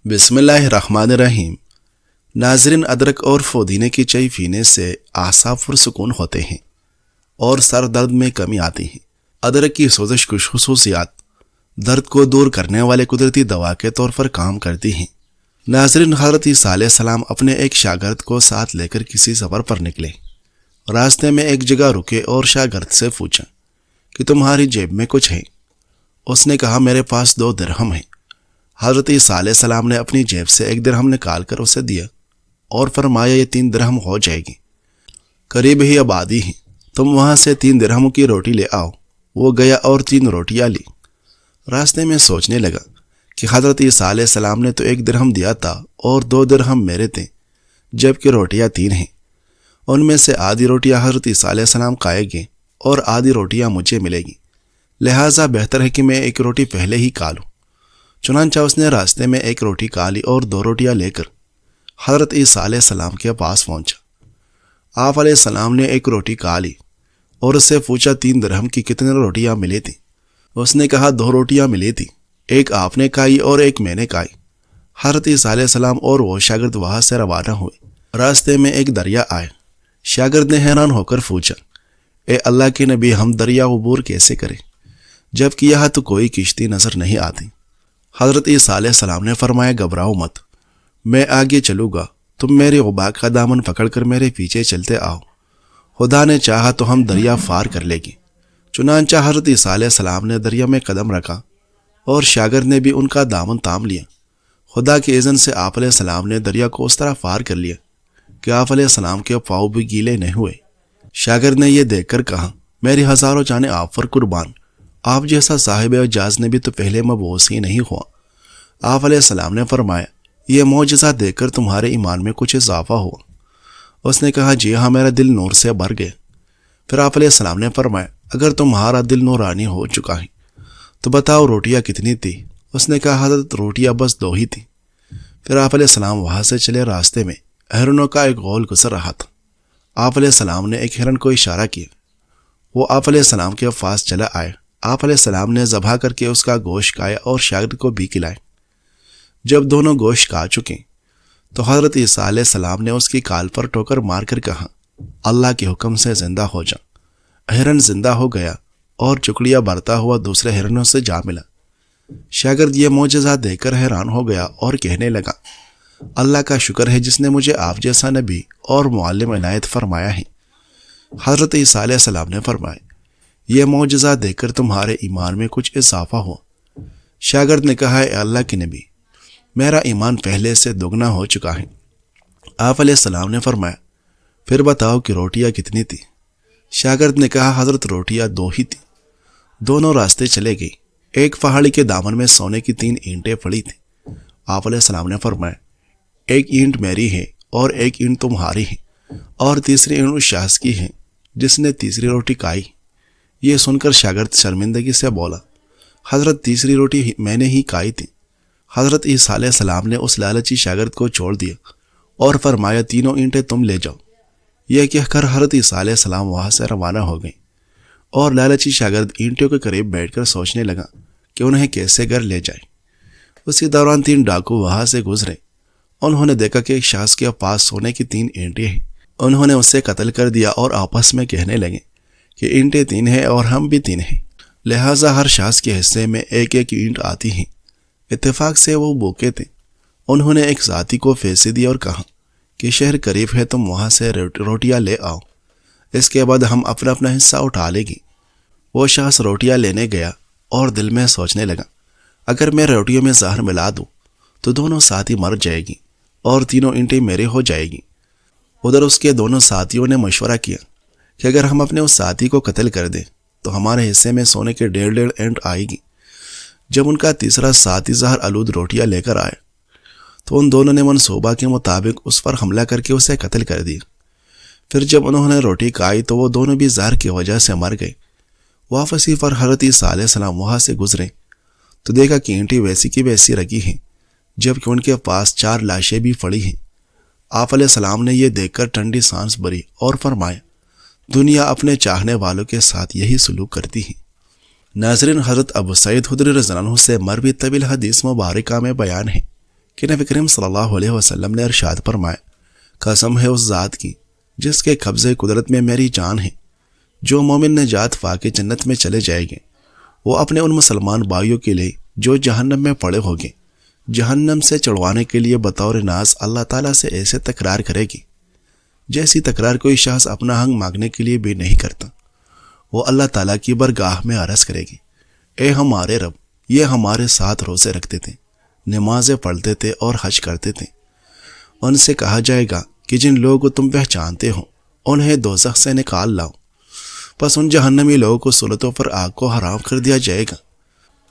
بسم اللہ الرحمن الرحیم۔ ناظرین، ادرک اور پودینے کی چائے پینے سے اعصاب پرسکون ہوتے ہیں اور سر درد میں کمی آتی ہے۔ ادرک کی سوزش کش خصوصیات درد کو دور کرنے والے قدرتی دوا کے طور پر کام کرتی ہیں۔ ناظرین، حضرت عیسیٰ علیہ السلام اپنے ایک شاگرد کو ساتھ لے کر کسی سفر پر نکلے۔ راستے میں ایک جگہ رکے اور شاگرد سے پوچھا کہ تمہاری جیب میں کچھ ہے؟ اس نے کہا میرے پاس 2 درہم ہیں۔ حضرت عیسیٰ علیہ السلام نے اپنی جیب سے 1 درہم نکال کر اسے دیا اور فرمایا یہ 3 درہم ہو جائے گی، قریب ہی آبادی ہے، تم وہاں سے 3 درہموں کی روٹی لے آؤ۔ وہ گیا اور 3 روٹیاں لی۔ راستے میں سوچنے لگا کہ حضرت عیسیٰ علیہ السلام نے تو 1 درہم دیا تھا اور 2 درہم میرے تھے، جبکہ روٹیاں 3 ہیں۔ ان میں سے آدھی روٹیاں حضرت عیسیٰ علیہ السلام کھائیں گے اور آدھی روٹیاں مجھے ملے گی، لہٰذا بہتر ہے کہ میں 1 روٹی پہلے ہی کھا لوں۔ چنانچہ اس نے راستے میں 1 روٹی کھا لی اور 2 روٹیاں لے کر حضرت عیسیٰ علیہ السلام کے پاس پہنچا۔ آپ علیہ السلام نے 1 روٹی کھا لی اور اس سے پوچھا 3 درہم کی کتنے روٹیاں ملی تھیں؟ اس نے کہا 2 روٹیاں ملی تھی، 1 آپ نے کھائی اور 1 میں نے کھائی۔ حضرت عیسیٰ علیہ السلام اور وہ شاگرد وہاں سے روانہ ہوئے۔ راستے میں ایک دریا آیا۔ شاگرد نے حیران ہو کر پوچھا، اے اللہ کے نبی، ہم دریا عبور کیسے کریں جبکہ یہاں تو کوئی کشتی نظر نہیں آتی؟ حضرت عیسیٰ علیہ السلام نے فرمایا گھبراؤ مت، میں آگے چلوں گا، تم میرے غبا کا دامن پکڑ کر میرے پیچھے چلتے آؤ، خدا نے چاہا تو ہم دریا پار کر لیں گے۔ چنانچہ حضرت عیسیٰ علیہ السلام نے دریا میں قدم رکھا اور شاگرد نے بھی ان کا دامن تام لیا۔ خدا کے اذن سے آپ علیہ السلام نے دریا کو اس طرح پار کر لیا کہ آپ علیہ السلام کے پاؤں بھی گیلے نہیں ہوئے۔ شاگرد نے یہ دیکھ کر کہا، میری ہزاروں جانیں آپ پر قربان، آپ جیسا صاحب اعجاز نے بھی تو پہلے مبعوث ہی نہیں ہوا۔ آپ علیہ السلام نے فرمایا، یہ معجزہ دیکھ کر تمہارے ایمان میں کچھ اضافہ ہوا؟ اس نے کہا جی ہاں، میرا دل نور سے بھر گیا۔ پھر آپ علیہ السلام نے فرمایا، اگر تمہارا دل نورانی ہو چکا ہے تو بتاؤ روٹیاں کتنی تھی؟ اس نے کہا حضرت روٹیاں بس 2 ہی تھیں۔ پھر آپ علیہ السلام وہاں سے چلے۔ راستے میں ہرنوں کا ایک غول گزر رہا تھا۔ آپ علیہ السلام نے ایک ہرن کو اشارہ کیا، وہ آپ علیہ السلام کے پاس چلا آیا۔ آپ علیہ السلام نے ذبح کر کے اس کا گوشت کھایا اور شاگرد کو بھی کھلائے۔ جب دونوں گوشت کھا چکے تو حضرت عیسیٰ علیہ السلام نے اس کی کال پر ٹوکر مار کر کہا، اللہ کے حکم سے زندہ ہو جا۔ ہرن زندہ ہو گیا اور چکڑیاں بھرتا ہوا دوسرے ہرنوں سے جا ملا۔ شاگرد یہ معجزہ دیکھ کر حیران ہو گیا اور کہنے لگا، اللہ کا شکر ہے جس نے مجھے آپ جیسا نبی اور معلم عنایت فرمایا ہے۔ حضرت عیسیٰ علیہ السلام نے فرمایا، یہ معجزہ دیکھ کر تمہارے ایمان میں کچھ اضافہ ہوا؟ شاگرد نے کہا، اے اللہ کے نبی، میرا ایمان پہلے سے دگنا ہو چکا ہے۔ آپ علیہ السلام نے فرمایا، پھر بتاؤ کہ روٹیاں کتنی تھی؟ شاگرد نے کہا حضرت روٹیاں 2 ہی تھیں۔ دونوں راستے چلے گئے۔ ایک پہاڑی کے دامن میں سونے کی 3 اینٹیں پڑی تھیں۔ آپ علیہ السلام نے فرمایا، 1 اینٹ میری ہے اور 1 اینٹ تمہاری ہے اور تیسری اینٹ اس شخص کی ہے جس نے تیسری روٹی کھائی۔ یہ سن کر شاگرد شرمندگی سے بولا، حضرت تیسری روٹی میں نے ہی کھائی تھی۔ حضرت عیسیٰ علیہ السلام نے اس لالچی شاگرد کو چھوڑ دیا اور فرمایا، 3 اینٹیں تم لے جاؤ۔ یہ کہہ کر حضرت عیسیٰ علیہ السلام وہاں سے روانہ ہو گئے اور لالچی شاگرد اینٹوں کے قریب بیٹھ کر سوچنے لگا کہ انہیں کیسے گھر لے جائے۔ اسی دوران 3 ڈاکو وہاں سے گزرے۔ انہوں نے دیکھا کہ ایک شخص کے پاس سونے کی 3 اینٹیں ہیں۔ انہوں نے اسے قتل کر دیا اور آپس میں کہنے لگے کہ اینٹیں 3 ہیں اور ہم بھی 3 ہیں، لہٰذا ہر شخص کے حصے میں 1 اینٹ آتی ہیں۔ اتفاق سے وہ بھوکے تھے۔ انہوں نے ایک ذاتی کو پیسے دی اور کہا کہ شہر قریب ہے، تم وہاں سے روٹیاں لے آؤ، اس کے بعد ہم اپنا اپنا حصہ اٹھا لیں گے۔ وہ شخص روٹیاں لینے گیا اور دل میں سوچنے لگا، اگر میں روٹیوں میں زہر ملا دوں تو دونوں ساتھی مر جائے گی اور 3 اینٹیں میرے ہو جائے گی۔ ادھر اس کے دونوں ساتھیوں نے مشورہ کیا کہ اگر ہم اپنے اس ساتھی کو قتل کر دیں تو ہمارے حصے میں سونے کے 1.5 اینٹ آئے گی۔ جب ان کا تیسرا ساتھی زہر آلود روٹیاں لے کر آیا تو ان دونوں نے منصوبہ کے مطابق اس پر حملہ کر کے اسے قتل کر دیا۔ پھر جب انہوں نے روٹی کھائی تو وہ دونوں بھی زہر کی وجہ سے مر گئے۔ واپسی پر حضرت عیسیٰ علیہ السلام وہاں سے گزرے تو دیکھا کہ اینٹیں ویسی کی ویسی رکھی ہیں، جبکہ ان کے پاس 4 لاشیں بھی پڑی ہیں۔ آپ علیہ السلام نے یہ دیکھ کر ٹھنڈی سانس بھری اور فرمایا، دنیا اپنے چاہنے والوں کے ساتھ یہی سلوک کرتی ہے۔ ناظرین، حضرت ابو سعید خدری رضی اللہ عنہ سے مروی طویل حدیث مبارکہ میں بیان ہے کہ نبی کریم صلی اللہ علیہ وسلم نے ارشاد فرمایا، قسم ہے اس ذات کی جس کے قبضے قدرت میں میری جان ہے، جو مومن نجات پا کے جنت میں چلے جائیں گے، وہ اپنے ان مسلمان بھائیوں کے لیے جو جہنم میں پڑے ہوگے جہنم سے چڑھوانے کے لیے بطور ناز اللہ تعالیٰ سے ایسے تکرار کرے گی جیسی تکرار کوئی شخص اپنا حق مانگنے کے لیے بھی نہیں کرتا۔ وہ اللہ تعالیٰ کی برگاہ میں عرض کرے گی، اے ہمارے رب، یہ ہمارے ساتھ روزے رکھتے تھے، نمازیں پڑھتے تھے اور حج کرتے تھے۔ ان سے کہا جائے گا کہ جن لوگوں کو تم پہچانتے ہو انہیں دوزخ سے نکال لاؤ۔ پس ان جہنمی لوگوں کو سلطوں پر آگ کو حرام کر دیا جائے گا۔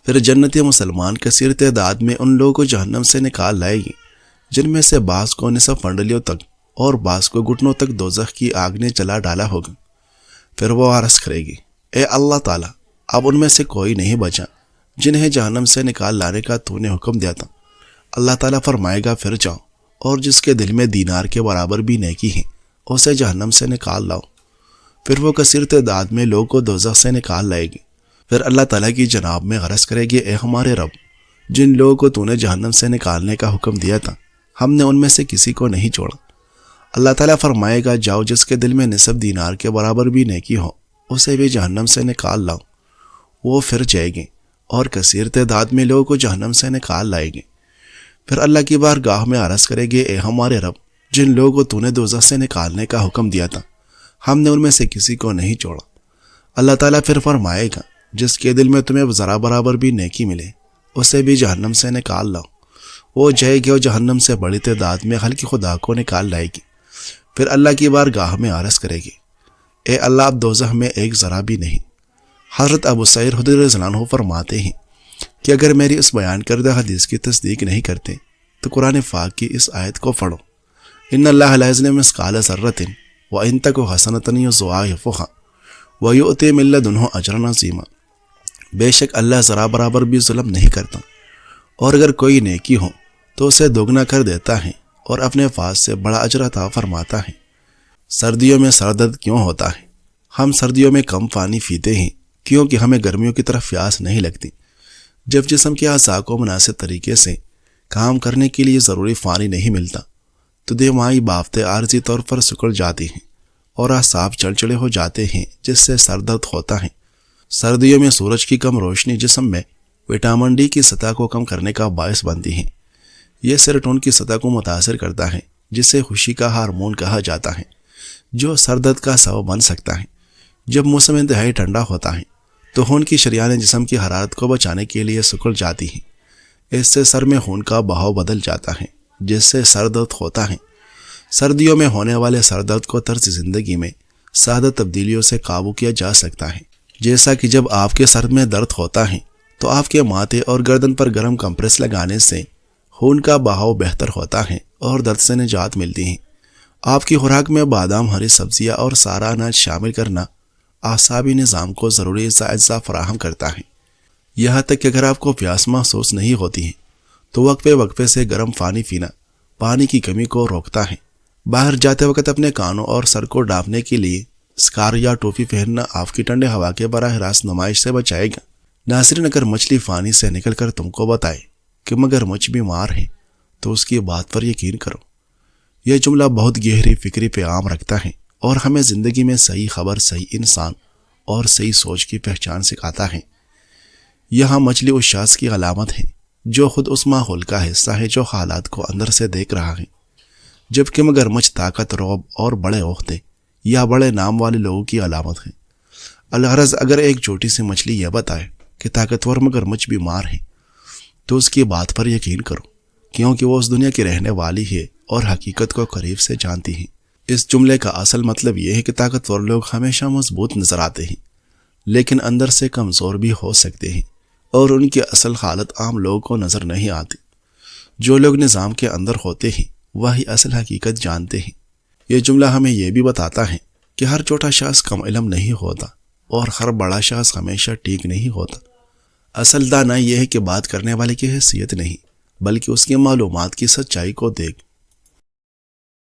پھر جنتی مسلمان کثیر تعداد میں ان لوگوں کو جہنم سے نکال لائے گی، جن میں سے بعض کو نصف پنڈلیوں تک اور بعض کو گھٹنوں تک دوزخ کی آگ نے جلا ڈالا ہوگا۔ پھر وہ عرض کرے گی، اے اللہ تعالیٰ، اب ان میں سے کوئی نہیں بچا جنہیں جہنم سے نکال لانے کا تو نے حکم دیا تھا۔ اللہ تعالیٰ فرمائے گا، پھر جاؤ اور جس کے دل میں دینار کے برابر بھی نیکی ہے اسے جہنم سے نکال لاؤ۔ پھر وہ کثیر تعداد میں لوگوں کو دوزخ سے نکال لائے گی۔ پھر اللہ تعالیٰ کی جناب میں عرض کرے گی، اے ہمارے رب، جن لوگوں کو تو نے جہنم سے نکالنے کا حکم دیا تھا ہم نے ان میں سے کسی کو نہیں چھوڑا۔ اللہ تعالیٰ فرمائے گا، جاؤ جس کے دل میں نصف دینار کے برابر بھی نیکی ہو اسے بھی جہنم سے نکال لاؤ۔ وہ پھر جائے گی اور کثیر تعداد میں لوگوں کو جہنم سے نکال لائے گی۔ پھر اللہ کی بارگاہ میں عرض کرے گی، اے ہمارے رب، جن لوگوں کو تو نے دوزخ سے نکالنے کا حکم دیا تھا ہم نے ان میں سے کسی کو نہیں چھوڑا۔ اللہ تعالیٰ پھر فرمائے گا، جس کے دل میں تمہیں ذرا برابر بھی نیکی ملے اسے بھی جہنم سے نکال لاؤ۔ وہ جائے گی اور جہنم سے بڑی تعداد میں خلق خدا کو نکال لائے گی۔ پھر اللہ کی بارگاہ میں عرض کرے گی، اے اللہ، اب دوزخ میں ایک ذرا بھی نہیں۔ حضرت ابو سعید خدری رضی اللہ عنہ فرماتے ہیں کہ اگر میری اس بیان کردہ حدیث کی تصدیق نہیں کرتے تو قرآن پاک کی اس آیت کو پڑھو، ان اللہ لا یظلم مثقال ذرۃ وان تک حسنۃ یضاعفھا ویؤتی من لدنہ اجرا عظیما۔ بے شک اللہ ذرا برابر بھی ظلم نہیں کرتا، اور اگر کوئی نیکی ہو تو اسے دوگنا کر دیتا ہے اور اپنے پاس سے بڑا اجر عطا فرماتا ہے۔ سردیوں میں سر درد کیوں ہوتا ہے؟ ہم سردیوں میں کم پانی پیتے ہیں کیونکہ ہمیں گرمیوں کی طرف پیاس نہیں لگتی۔ جب جسم کے اعضاء کو مناسب طریقے سے کام کرنے کے لیے ضروری پانی نہیں ملتا تو دماغی بافتیں عارضی طور پر سکڑ جاتی ہیں اور اعصاب چڑچڑے ہو جاتے ہیں، جس سے سر درد ہوتا ہے۔ سردیوں میں سورج کی کم روشنی جسم میں وٹامن ڈی کی سطح کو کم کرنے کا باعث بنتی ہے۔ یہ سیروٹونن کی سطح کو متاثر کرتا ہے، جسے خوشی کا ہارمون کہا جاتا ہے، جو سر درد کا سبب بن سکتا ہے۔ جب موسم انتہائی ٹھنڈا ہوتا ہے تو خون کی شریانیں جسم کی حرارت کو بچانے کے لیے سکڑ جاتی ہیں۔ اس سے سر میں خون کا بہاؤ بدل جاتا ہے، جس سے سر درد ہوتا ہے۔ سردیوں میں ہونے والے سر درد کو طرز زندگی میں سادہ تبدیلیوں سے قابو کیا جا سکتا ہے، جیسا کہ جب آپ کے سر میں درد ہوتا ہے تو آپ کے ماتھے اور گردن پر گرم کمپریس لگانے سے خون کا بہاؤ بہتر ہوتا ہے اور درد سے نجات ملتی ہے۔ آپ کی خوراک میں بادام، ہری سبزیاں اور سارا اناج شامل کرنا اعصابی نظام کو ضروری اجزاء فراہم کرتا ہے۔ یہاں تک کہ اگر آپ کو پیاس محسوس نہیں ہوتی ہے تو وقفے وقفے سے گرم پانی پینا پانی کی کمی کو روکتا ہے۔ باہر جاتے وقت اپنے کانوں اور سر کو ڈھانپنے کے لیے اسکار یا ٹوپی پہننا آپ کی ٹھنڈے ہوا کے براہ راست نمائش سے بچائے گا۔ ناظرین، اگر مچھلی پانی سے نکل کر تم کو بتائے کہ مگر مچھ بیمار ہے تو اس کی بات پر یقین کرو۔ یہ جملہ بہت گہری فکری پیغام رکھتا ہے اور ہمیں زندگی میں صحیح خبر، صحیح انسان اور صحیح سوچ کی پہچان سکھاتا ہے۔ یہاں مچھلی اس شخص کی علامت ہے جو خود اس ماحول کا حصہ ہے جو حالات کو اندر سے دیکھ رہا ہے، جبکہ مگرمچھ طاقت، رعب اور بڑے عہدے یا بڑے نام والے لوگوں کی علامت ہے۔ الغرض، اگر ایک چھوٹی سی مچھلی یہ بتائے کہ طاقتور مگرمچھ بیمار ہے تو اس کی بات پر یقین کرو، کیونکہ وہ اس دنیا کی رہنے والی ہے اور حقیقت کو قریب سے جانتی ہے۔ اس جملے کا اصل مطلب یہ ہے کہ طاقتور لوگ ہمیشہ مضبوط نظر آتے ہیں لیکن اندر سے کمزور بھی ہو سکتے ہیں، اور ان کی اصل حالت عام لوگوں کو نظر نہیں آتی۔ جو لوگ نظام کے اندر ہوتے ہیں وہی اصل حقیقت جانتے ہیں۔ یہ جملہ ہمیں یہ بھی بتاتا ہے کہ ہر چھوٹا شخص کم علم نہیں ہوتا اور ہر بڑا شخص ہمیشہ ٹھیک نہیں ہوتا۔ اصل دانا یہ ہے کہ بات کرنے والے کی حیثیت نہیں بلکہ اس کی معلومات کی سچائی کو دیکھ